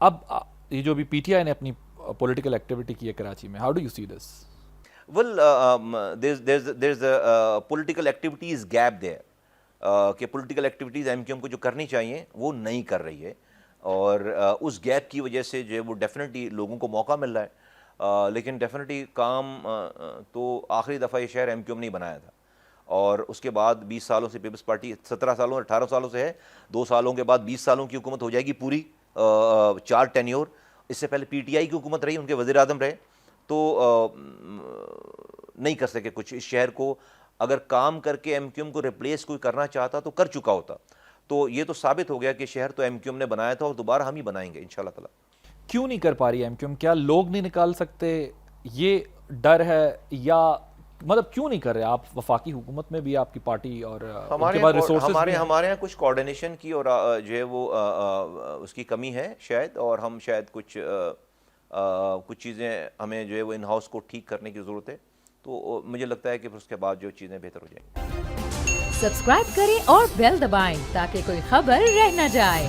اب یہ جو بھی پی ٹی آئی نے اپنی پولیٹیکل ایکٹیویٹی کی ہے کراچی میں، how do you see this? Well, there's a political activities gap there. کہ political activities M Q M کو جو کرنی چاہیے وہ نہیں کر رہی ہے، اور اس گیپ کی وجہ سے جو ہے وہ ڈیفینیٹلی لوگوں کو موقع مل رہا ہے، لیکن ڈیفینیٹلی کام تو آخری دفعہ یہ شہر ایم کیو ایم نے بنایا تھا، اور اس کے بعد 20 سالوں سے پیپلز پارٹی 17 سالوں 18 سالوں سے ہے، 2 سالوں کے بعد 20 سالوں کی حکومت ہو جائے گی پوری، 4 ٹینیور. اس سے پہلے پی ٹی آئی کی حکومت رہی، ان کے وزیر اعظم رہے، تو نہیں کر سکے کچھ. اس شہر کو اگر کام کر کے ایم کیو ایم کو ریپلیس کوئی کرنا چاہتا تو کر چکا ہوتا. تو یہ تو ثابت ہو گیا کہ شہر تو ایم کیو ایم نے بنایا تھا، اور دوبارہ ہم ہی بنائیں گے انشاءاللہ تعالی. کیوں نہیں کر پا رہی ایم کیو ایم؟ کیا لوگ نہیں نکال سکتے، یہ ڈر ہے، یا مطلب کیوں نہیں کر رہے؟ آپ وفاقی حکومت میں بھی آپ کی پارٹی، اور ان کے پاس ریسورسز بھی ہیں. ہمارے یہاں کچھ کوآرڈینیشن کی اور جو ہے وہ اس کی کمی ہے شاید، اور ہم شاید کچھ چیزیں ہمیں جو ہے وہ ان ہاؤس کو ٹھیک کرنے کی ضرورت ہے. تو مجھے لگتا ہے کہ پھر اس کے بعد جو چیزیں بہتر ہو جائیں گی. سبسکرائب کریں اور بیل دبائیں تاکہ کوئی خبر رہ نہ جائے.